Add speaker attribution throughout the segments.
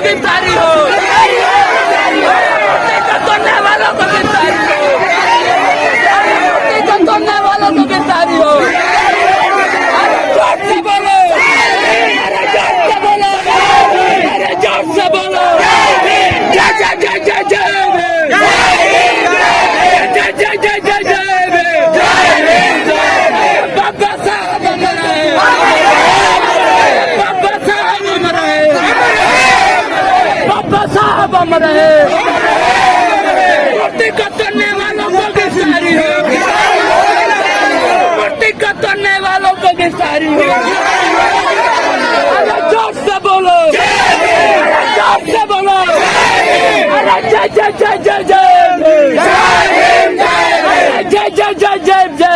Speaker 1: गिरफ्तारी हो, मूर्ति को तोड़ने वालों को गिरफ्तारी हो, मूर्ति को तोड़ने वालों को गिरफ्तारी हो। अरे जोर से बोलो, अरे जोर से बोलो, अरे जोर से बोलो। जय जय जय जय जय मूर्ति को तोड़ने वालों को गिरफ्तारी हो, मूर्ति को तोड़ने वालों को गिरफ्तारी हो। अरे जोर से बोलो, अरे जोर से बोलो, अरे जय जय जय जय जय जय जय जय जय जय।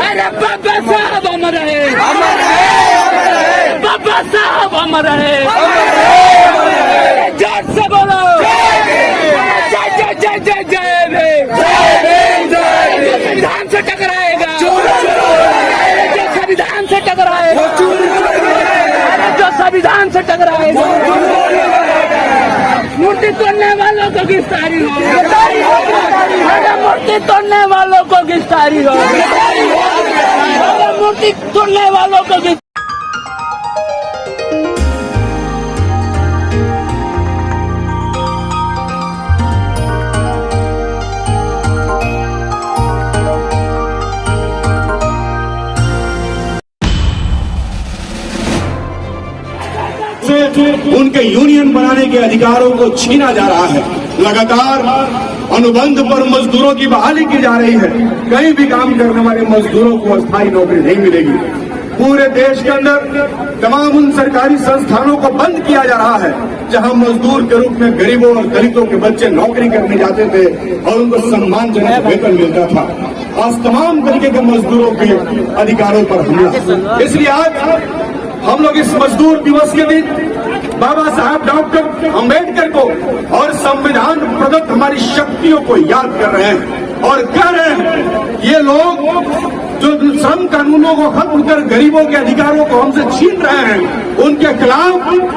Speaker 1: अरे बाबा साहब अमर रहे, बाबा साहब अमर रहे। जोर से बोलो, जय जय जय जय जय जो संविधान से टकराएगा, जो संविधान से टकराएगा, जो संविधान से टकराएगा, मूर्ति तोड़ने वालों को गिरफ्तारी हो, मूर्ति तोड़ने वालों को गिरफ्तारी हो, मूर्ति तोड़ने वालों को।
Speaker 2: उनके यूनियन बनाने के अधिकारों को छीना जा रहा है। लगातार अनुबंध पर मजदूरों की बहाली की जा रही है। कहीं भी काम करने वाले मजदूरों को अस्थायी नौकरी नहीं मिलेगी। पूरे देश के अंदर तमाम उन सरकारी संस्थानों को बंद किया जा रहा है जहां मजदूर के रूप में गरीबों और दलितों के बच्चे नौकरी करने जाते थे और उनको सम्मानजनक वेतन मिलता था। आज तमाम तरीके के मजदूरों के अधिकारों पर हमला। इसलिए आज हम लोग इस मजदूर दिवस के दिन बाबा साहब डॉक्टर अंबेडकर को और संविधान प्रदत्त हमारी शक्तियों को याद कर रहे हैं और कह रहे हैं ये लोग जो श्रम कानूनों को खत्म कर गरीबों के अधिकारों को हमसे छीन रहे हैं, उनके खिलाफ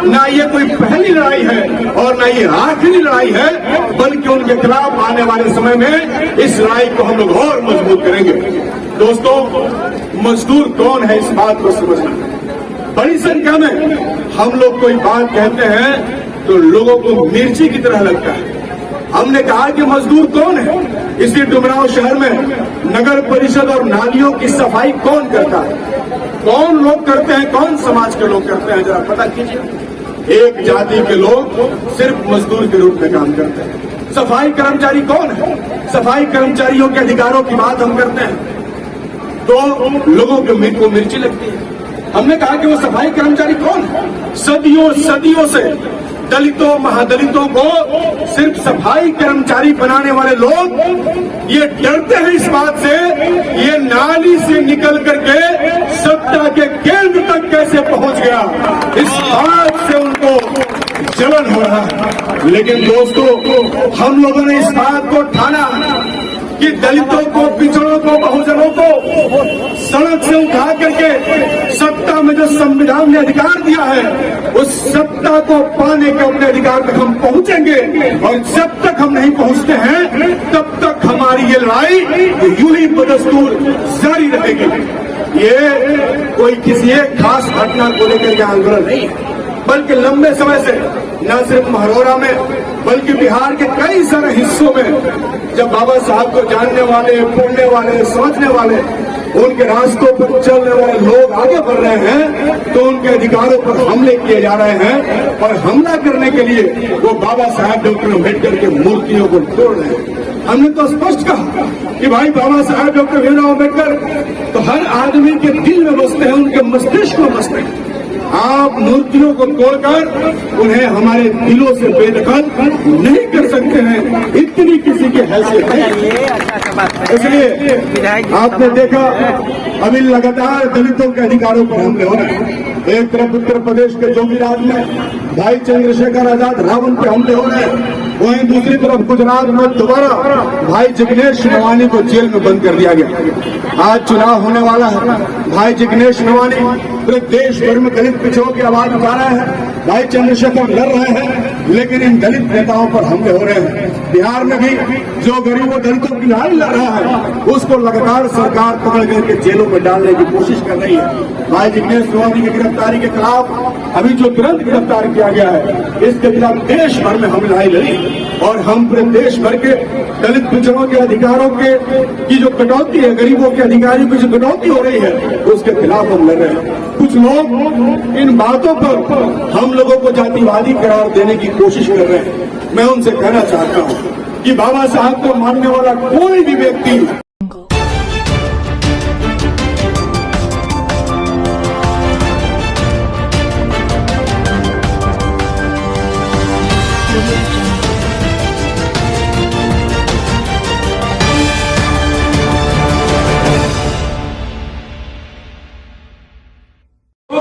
Speaker 2: ना ये कोई पहली लड़ाई है और ना ये आखिरी लड़ाई है, बल्कि उनके खिलाफ आने वाले समय में इस लड़ाई को हम लोग और मजबूत करेंगे। दोस्तों, मजदूर कौन है इस बात को समझना। बड़ी संख्या में हम लोग कोई बात कहते हैं तो लोगों को मिर्ची की तरह लगता है। हमने कहा कि मजदूर कौन है। इसी डुमरांव शहर में नगर परिषद और नालियों की सफाई कौन करता है? कौन लोग करते हैं? कौन समाज के लोग करते हैं? जरा पता कीजिए। एक जाति के लोग सिर्फ मजदूर के रूप में काम करते हैं। सफाई कर्मचारी कौन है? सफाई कर्मचारियों के अधिकारों की बात हम करते हैं तो लोगों को मिर्ची लगती है। हमने कहा कि वो सफाई कर्मचारी कौन है? सदियों से दलितों महादलितों को सिर्फ सफाई कर्मचारी बनाने वाले लोग ये डरते हैं इस बात से ये नाली से निकल करके सत्ता के केंद्र तक कैसे पहुंच गया, इस बात से उनको जलन हो रहा है। लेकिन दोस्तों, हम लोगों ने इस बात को ठाना कि दलितों को, पिछड़ों को, बहुजनों को सड़क से उठा करके सत्ता में जो संविधान ने अधिकार दिया है उस सत्ता को पाने के अपने अधिकार तक हम पहुंचेंगे और जब तक हम नहीं पहुंचते हैं तब तक हमारी ये लड़ाई यूं ही बदस्तूर जारी रहेगी। ये कोई किसी एक खास घटना को लेकर के आंदोलन नहीं, बल्कि लंबे समय से न सिर्फ महरौरा में बल्कि बिहार के कई सारे हिस्सों में जब बाबा साहब को जानने वाले, पढ़ने वाले, समझने वाले, उनके रास्तों पर चलने वाले लोग आगे बढ़ रहे हैं तो उनके अधिकारों पर हमले किए जा रहे हैं और हमला करने के लिए वो बाबा साहब डॉक्टर अम्बेडकर की मूर्तियों को तोड़ रहे हैं। हमने तो स्पष्ट कहा कि भाई बाबा साहब डॉक्टर भीमराव अम्बेडकर तो हर आदमी के दिल में बसते हैं, उनके मस्तिष्क में बसते हैं। आप मूर्तियों को तोड़कर उन्हें हमारे दिलों से बेदखल नहीं कर सकते हैं, इतनी किसी की हैसियत है। इसलिए आपने देखा अभी लगातार दलितों के अधिकारों पर हमले हो रहे हैं। एक तरफ उत्तर प्रदेश के जोगीराज में भाई चंद्रशेखर आजाद रावण पे हमले हो रहे हैं, वहीं दूसरी तरफ गुजरात में दोबारा भाई जिग्नेश नवानी को जेल में बंद कर दिया गया। आज चुनाव होने वाला है। भाई जिग्नेश नवानी पूरे देश भर में दलित पिछड़ों की आवाज उठा रहे हैं। भाई चंद्रशेखर लड़ रहे हैं, लेकिन इन दलित नेताओं पर हमले हो रहे हैं। बिहार में भी जो गरीबों दलितों की लड़ाई लड़ रहा है, उसको लगातार सरकार पकड़ करके जेलों में डालने की कोशिश कर रही है। भाई जिग्नेश नवानी की गिरफ्तारी के खिलाफ अभी जो तुरंत गिरफ्तार किया गया है, इसके खिलाफ देश भर में हम लड़ाई लड़ी और हम पूरे देश भर के दलित पिछड़ों के अधिकारों की जो कटौती है, गरीबों के अधिकारों की जो कटौती हो रही है, उसके खिलाफ हम लड़ रहे हैं। कुछ लोग इन बातों पर हम लोगों को जातिवादी करार देने की कोशिश कर रहे हैं। मैं उनसे कहना चाहता हूं कि बाबा साहब को मानने वाला कोई भी व्यक्ति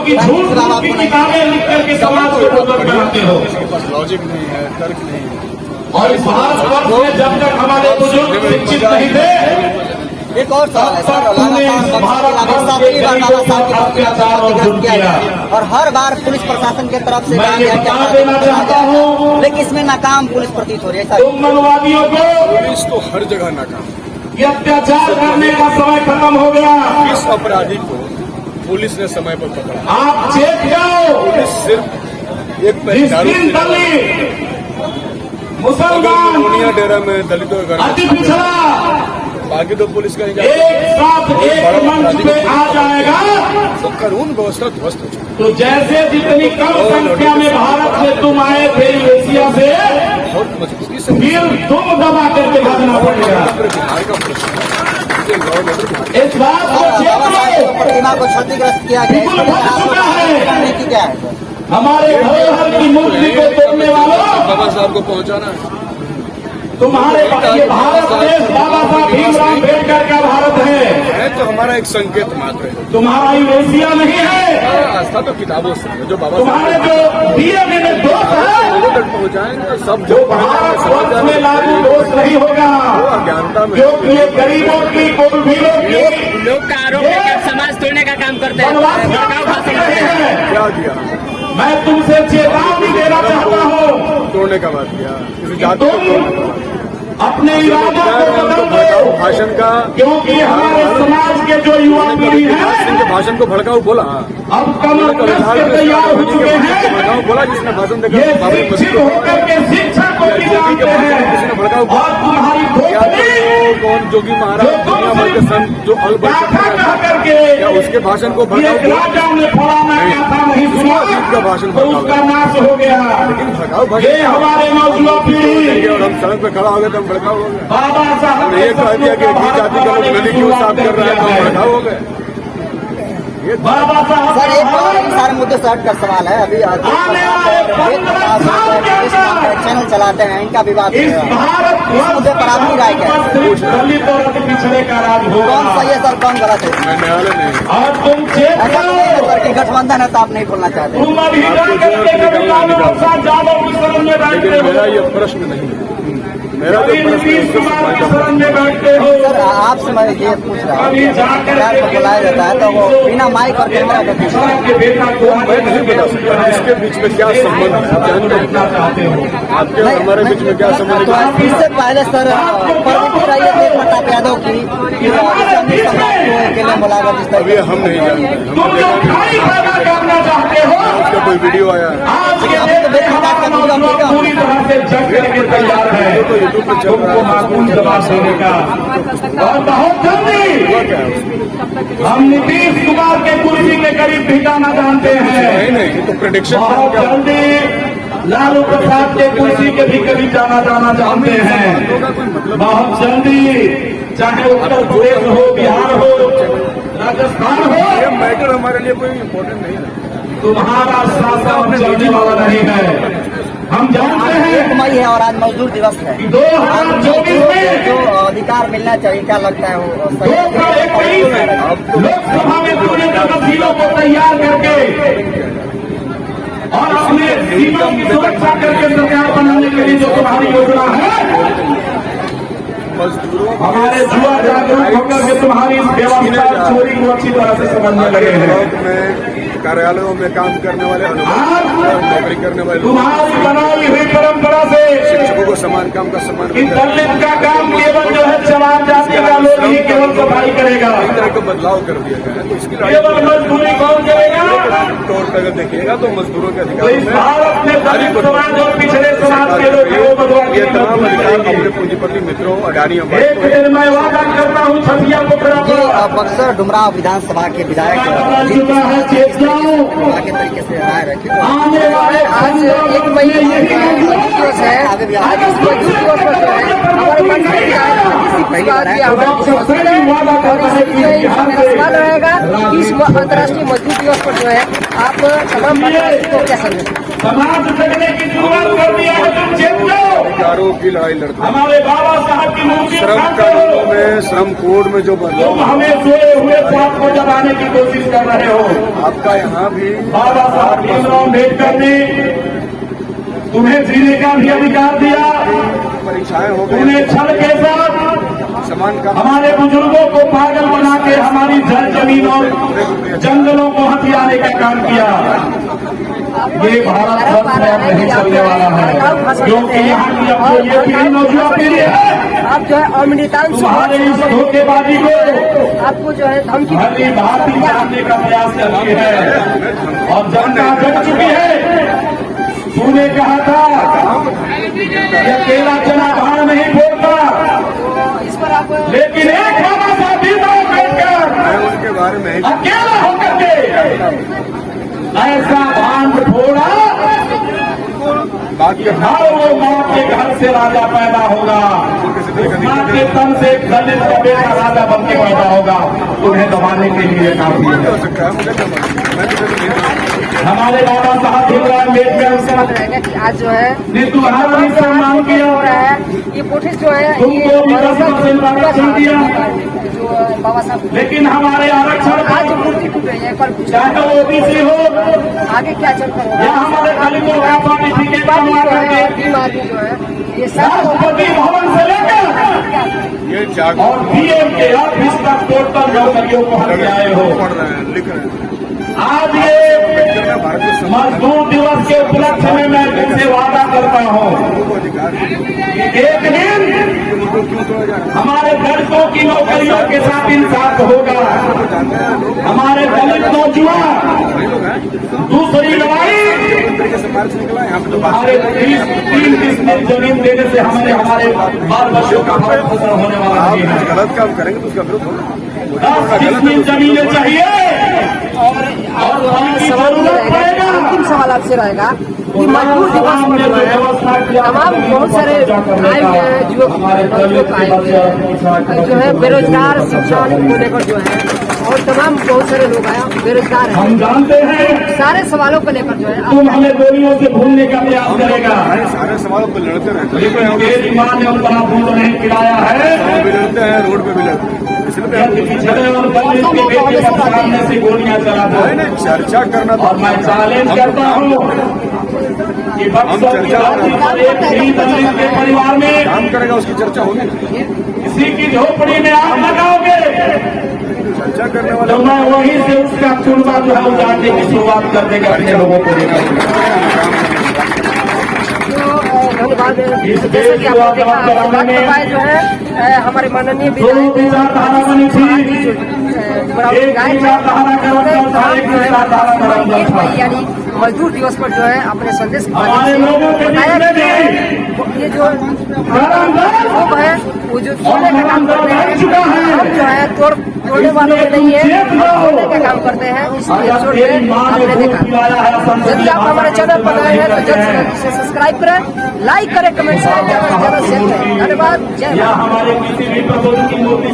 Speaker 3: कि झूठ की किताबें लिख करके समाज को बदल बनाते हो।
Speaker 4: लॉजिक नहीं है, तर्क नहीं है।
Speaker 3: और इस भारतवर्ष में जब तक हमारे बुजुर्ग शिक्षित नहीं थे,
Speaker 5: एक और सवाल है सर,
Speaker 3: अत्याचार और जुल्म किया।
Speaker 5: और हर बार पुलिस प्रशासन की तरफ से
Speaker 3: मैं ये बता देना चाहता हूँ,
Speaker 5: लेकिन इसमें नाकाम पुलिस प्रतीत हो रही है सर।
Speaker 3: तुम मनवादियों को
Speaker 4: पुलिस तो हर जगह नाकाम।
Speaker 3: ये अत्याचार करने का समय खत्म हो गया।
Speaker 4: इस अपराधी को पुलिस ने समय पर पकड़ा।
Speaker 3: आप चेक जाओ,
Speaker 4: पुलिस सिर्फ एक
Speaker 3: मुस्लिम दलित, मुसलमान,
Speaker 4: मोनिया डेरा में दलितों के घर
Speaker 3: अति
Speaker 4: में,
Speaker 3: पिछड़ा
Speaker 4: बाकी तो पुलिस का
Speaker 3: एक साथ एक मंच पे आ जाएगा
Speaker 4: तो कानून व्यवस्था ध्वस्त हो जाएगी।
Speaker 3: तो जैसे जितनी कम संख्या में भारत से तुम आए थे एशिया से,
Speaker 4: बहुत मजबूती से
Speaker 3: फिर तुम दबा करके भागना पड़ेगा।
Speaker 4: बिहार का प्रश्न
Speaker 3: इस बात को चेक करो।
Speaker 5: प्रतिमा को क्षतिग्रस्त किया गया,
Speaker 3: बिल्कुल भटक चुका है।
Speaker 5: रणनीति क्या है सर?
Speaker 3: हमारे धरोहर की मूर्ति को तोड़ने वालों,
Speaker 4: बाबा साहब को पहुंचाना है।
Speaker 3: तुम्हारे ये भारत देश बाबा साहब भीमराव अम्बेडकर का भारत है,
Speaker 4: तो हमारा एक संकेत मात्र है।
Speaker 3: तुम्हारा यूरेशिया नहीं है।
Speaker 4: आस्था तो किताबों से है, जो बाबा
Speaker 3: तुम्हारे जो डीएनए में दोष है,
Speaker 4: लोगों तक पहुंचाएंगे सब
Speaker 3: जो भारत वर्ष में लागू दोष नहीं होगा,
Speaker 4: अज्ञानता में
Speaker 3: जो ये गरीबों की कोलभीरों की
Speaker 6: लोग का आरोप है कि समाज तोड़ने का काम करते हैं, भड़काऊ भाषण करते हैं।
Speaker 4: क्या किया,
Speaker 3: मैं तुमसे चेतावनी देना चाहता हूँ,
Speaker 4: तोड़ने का बात किया, किसी जाति को तोड़ने का
Speaker 3: अपने इरादों को बदल दो,
Speaker 4: भाषण का,
Speaker 3: क्योंकि हमारे समाज के जो युवा पीढ़ी
Speaker 4: सिंह के
Speaker 3: है
Speaker 4: भाषण को भड़काऊ बोला,
Speaker 3: अब कमर कस के तैयार हो चुके हैं।
Speaker 4: भड़काऊ बोला जिसने भाषण
Speaker 3: ये
Speaker 4: देकर
Speaker 3: शिक्षित होकर के शिक्षा को भी जानते हैं और तुम्हारी खोपड़ी
Speaker 4: कौन जोगी महाराज दुनिया भर के संत जो
Speaker 3: गाथा कह करके
Speaker 4: या उसके भाषण को
Speaker 3: ये
Speaker 4: भड़काऊ बोला,
Speaker 3: राजा ने फलाना गाथा नहीं सुना
Speaker 4: का भाषण
Speaker 3: तो उसका नाश हो गया।
Speaker 4: भड़काऊ भाषण
Speaker 3: ये हमारे मौजूदा पीढ़ी
Speaker 4: और हम सड़क पे खड़ा हो गए तो हम भड़काऊ हो गए।
Speaker 3: बाबा साहब
Speaker 4: हमने ये कह दिया कि एक जाति का लोग नदी क्यों साफ कर रहा है तो हम भड़काऊ हो गए।
Speaker 3: बाबा साहब
Speaker 5: सर एक और इन सारे मुद्दे से हटकर सवाल है, अभी चैनल चलाते हैं, इनका विवाद
Speaker 3: इस भारत
Speaker 5: इस मुद्दे पर आपकी राय क्या है?
Speaker 3: दलित और अति पिछड़े का राज
Speaker 5: कौन
Speaker 3: होगा
Speaker 5: सही है सर, कौन गलत है?
Speaker 4: मैं न्यायालय नहीं,
Speaker 3: और तुम चेक
Speaker 5: ऐसा तो नहीं है सर कि गठबंधन है तो आप नहीं बोलना चाहते।
Speaker 3: तुम अभी जाकर के कभी लालू प्रसाद यादव की शरण में बैठते
Speaker 4: लेकिन मेरा
Speaker 3: हो,
Speaker 4: ये प्रश्न नहीं है। मेरा जो
Speaker 3: कभी
Speaker 4: प्रश्न है
Speaker 3: नीतीश
Speaker 4: उसको
Speaker 3: कुमार की
Speaker 4: समझना
Speaker 3: शरण में बैठते हो,
Speaker 5: सर आपसे मैं ये पूछ रहा हूँ, सरकार को बुलाया जाता है तो वो बिना माइक और कैमरा के पीछे
Speaker 3: आपके बेटा को
Speaker 4: मैं नहीं बता सकता इसके बीच में क्या संबंध है, जानते हैं
Speaker 3: चाहते हो।
Speaker 4: आपके और हमारे बीच में क्या संबंध
Speaker 5: तो
Speaker 4: है।
Speaker 5: इससे पहले सर प्रवृत्ति रही है देव प्रताप यादव की कि इस्लामी समाज को अकेले बुलाया जिस
Speaker 4: अभी हम नहीं जानते,
Speaker 3: तुम जो खाई पैदा करना चाहते हो,
Speaker 4: उसका कोई वीडियो आया है
Speaker 3: आज के देश पूरी तरह से जग करके तैयार है तुमको माकूल जवाब देने का। और बहुत जल्दी हम नीतीश कुमार के कुर्सी के करीब भी जाना जानते हैं,
Speaker 4: नहीं नहीं तो प्रेडिक्शन
Speaker 3: बहुत जल्दी लालू प्रसाद के कुर्सी के भी करीब जाना जानते हैं, बहुत जल्दी, चाहे उत्तर प्रदेश हो, बिहार हो, राजस्थान हो,
Speaker 4: ये मैटर हमारे लिए कोई इम्पोर्टेंट नहीं है।
Speaker 3: तुम्हारा शासन चलने वाला नहीं है। हम जानते
Speaker 5: आज
Speaker 3: हैं
Speaker 5: 1 मई है और आज मजदूर दिवस है।
Speaker 3: 2024 में
Speaker 5: जो अधिकार मिलना चाहिए, क्या लगता है वो सही है?
Speaker 3: 2023 लोकसभा में पूरे वकीलों को तैयार करके और अपने भारतीय सीमा की सुरक्षा करके सरकार बनाने के लिए जो तुम्हारी योजना है,
Speaker 4: मजदूरों
Speaker 3: हमारे युवा जागरूक होकर के तुम्हारी इस व्यवस्था चोरी को अच्छी तरह से समझने लगे हैं।
Speaker 4: में कार्यालयों में काम करने वाले
Speaker 3: आज
Speaker 4: नौकरी करने वाले लोग,
Speaker 3: तुम्हारी बनाई हुई परंपरा से
Speaker 4: शिक्षकों को समान काम का सम्मान
Speaker 3: इन दलित का काम केवल जो है समाज जाति का लोग ही केवल सफाई करेगा।
Speaker 4: कई तरह का बदलाव कर दिया गया है। तो इसकी
Speaker 3: केवल मजदूरी कौन करेगा?
Speaker 4: तौर पर अगर देखिएगा तो मजदूरों के
Speaker 3: तो
Speaker 4: अधिकारों
Speaker 3: इस
Speaker 4: में
Speaker 3: भारत में दलित समाज और पिछड़े समाज के लोग वो बदलाव
Speaker 4: ये तमाम अधिकार
Speaker 3: करेंगे।
Speaker 4: अपने पूंजीपति मित्रों अडानी
Speaker 3: एक
Speaker 4: अंबानी
Speaker 3: दिन मैं वादा करता हूँ छतिया पोखरा
Speaker 5: जी
Speaker 3: पर
Speaker 5: बक्सर डुमराव विधानसभा के विधायक
Speaker 3: बदल चुका है चेतनाओं
Speaker 5: के तरीके से राय रखी।
Speaker 3: आने वाले
Speaker 5: आज 1 मई दिवस है, आगे भी आज इस मजदूर दिवस पर जो है हमारे मन में पहली बार है सवाल रहेगा कि इस अंतर्राष्ट्रीय मजदूर दिवस पर जो है आप तमाम प्रदेश को क्या समझते हैं?
Speaker 3: समाज जगने की शुरुआत कर दिया है। तुम चेत जाओ,
Speaker 4: अधिकारों की लड़ाई लड़ते हैं।
Speaker 3: हमारे बाबा साहब की मूर्ति
Speaker 4: श्रम
Speaker 3: उठाते
Speaker 4: कानूनों
Speaker 3: हो,
Speaker 4: में श्रम कोड में जो बदलाव
Speaker 3: तुम हमें सोए हुए ख्वाब को जगाने की कोशिश कर रहे हो।
Speaker 4: आपका यहाँ भी
Speaker 3: बाबा साहब भीमराव अम्बेडकर ने तुम्हें जीने का भी अधिकार दिया।
Speaker 4: परीक्षाएं हो
Speaker 3: तुमने
Speaker 4: गई,
Speaker 3: छल के साथ
Speaker 4: समान काम
Speaker 3: हमारे बुजुर्गों को पागल बना के हमारी जल जमीन और जंगलों को हथियाने का काम किया। ये भारत वर्ष में अब नहीं चलने वाला है, क्योंकि यहाँ की अब जो ये पीढ़ी नौजवान पीढ़ी है,
Speaker 5: आप जो है अमृतांश
Speaker 3: तुम्हारे इस धोखेबाजी को
Speaker 5: आपको जो है धमकी
Speaker 3: भली भांति जानने का प्रयास करती है और जनता जग चुकी है। तूने कहा था कि अकेला चना भाड़ नहीं फोड़ता,
Speaker 5: इस पर आप
Speaker 3: लेकिन एक बाबा साहब भीमराव अम्बेडकर
Speaker 4: मैं उनके बारे में
Speaker 3: अकेला होकर के ऐसा भांड फोड़ा
Speaker 4: बात
Speaker 3: कि हर वो माँ के घर से राजा पैदा होगा, माँ के तन से एक दलित का बेटा राजा बन के पैदा होगा। उन्हें दबाने के लिए काफी है।
Speaker 4: हो सकता है, मुझे क्या मालूम, मैं तो नहीं जानता।
Speaker 3: हमारे बाबा साहब भीमराव अम्बेडकर
Speaker 5: समझ रहेगा कि आज जो है
Speaker 3: ने तुम्हारा भी सम्मान किया
Speaker 5: हो रहा है, ये कोशिश जो है
Speaker 3: तुमको भी 10% आरक्षण दिया,
Speaker 5: जो बाबा साहब
Speaker 3: लेकिन हमारे आरक्षण
Speaker 5: आज मूर्ति टूट रही है, कल कुछ
Speaker 3: चाहे वो ओबीसी हो
Speaker 5: आगे क्या चलकर
Speaker 3: या
Speaker 5: होगा।
Speaker 3: हमारे दलितों का सर्टिफिकेट बनवा करके
Speaker 5: तीन आदमी जो है ये सब
Speaker 3: राष्ट्रपति भवन से लेकर
Speaker 4: ये
Speaker 3: और
Speaker 4: जागरूक
Speaker 3: पीएम के ऑफिस तक टोटल नौकरियों को हट के आए हो।
Speaker 4: पढ़ रहे हैं, लिख रहे हैं।
Speaker 3: आज ये
Speaker 4: भारत के समाज
Speaker 3: मजदूर दिवस के उपलक्ष्य में मैं तुमसे वादा करता हूँ
Speaker 4: को अधिकार
Speaker 3: एक दिन
Speaker 4: मुद्दों क्यों तोड़ा जा रहा है?
Speaker 3: हमारे दलितों की नौकरियों के साथ इंसाफ होगा।
Speaker 4: जानते हैं लोग,
Speaker 3: हमारे दलित नौजवान
Speaker 4: वही लोग हैं
Speaker 3: दूसरी लड़ाई
Speaker 4: जिस तरीके से मार्च निकला है, यहाँ पे तो बात
Speaker 3: हमारे 3 किस्में जमीन देने से हमारे बाल बच्चों का भरण पोषण होने वाला
Speaker 4: आप
Speaker 3: नहीं है।
Speaker 4: कुछ गलत काम करेंगे तो उसका विरोध होगा।
Speaker 3: 10 किस्में जमीनें चाहिए और उनकी जरूरत पड़ेगा।
Speaker 5: अंतिम सवाल आपसे रहेगा कि मजदूर दिवस पर जो है तमाम बहुत सारे आए हुए युवक आए हुए हैं, जो है बेरोजगार शिक्षा को लेकर जो है और तमाम बहुत सारे लोग आए बेरोजगार हैं।
Speaker 3: हम जानते हैं
Speaker 5: सारे सवालों को लेकर जो है
Speaker 3: तुम हमें गोलियों से भूलने का प्रयास करेगा,
Speaker 4: सारे सवालों पर लड़ते रहते
Speaker 3: लेकिन देश माँ ने अपना दूध नहीं पिलाया है।
Speaker 4: हैं, भी लड़ते हैं, रोड पे भी लड़ते हैं। इसलिए
Speaker 3: पिछड़े और दलित के बेटे पर सामने से गोलियां चला दो।
Speaker 4: मैंने चर्चा करना
Speaker 3: और मैं चैलेंज करता हूँ कि बक्सर की धरती पर एक भी दलित के परिवार में
Speaker 4: काम करेगा, उसकी चर्चा होगी।
Speaker 3: किसी की झोपड़ी में आग लगाओगे
Speaker 4: चर्चा करने
Speaker 3: तो
Speaker 4: वाले
Speaker 3: मैं वहीं से उसका चुनवा जो है उजाड़ने की शुरुआत कर देगा अपने लोगों को लेकर।
Speaker 5: धन्यवाद।
Speaker 3: इस
Speaker 5: जैसे
Speaker 3: देश
Speaker 5: कि
Speaker 3: को
Speaker 5: आपने देखा
Speaker 3: आजाद कराने में
Speaker 5: भाई जो है हमारे माननीय
Speaker 3: दो विचारधारा बनी थी, एक विचारधारा का मतलब था, एक विचारधारा का मतलब था।
Speaker 5: यानी मजदूर दिवस पर जो है अपने संदेश के
Speaker 3: हमारे
Speaker 5: माध्यम
Speaker 3: लोगों के
Speaker 5: से
Speaker 3: बीच
Speaker 5: बताया
Speaker 3: में
Speaker 5: कि ये जो
Speaker 3: धर्मदास
Speaker 5: लोग है वो जो सोने का काम करते हैं, हम जो है तोड़ने वालों में नहीं है, तोड़ने का काम करते हैं। इस एपिसोड में आपने देखा। यदि आप हमारे चैनल पर नए हैं तो जल्द से जल्द इसे सब्सक्राइब करें, लाइक करें, कमेंट करें, ज्यादा से ज्यादा शेयर करें। धन्यवाद। जय
Speaker 3: या हमारे किसी भी प्रभु की मूर्ति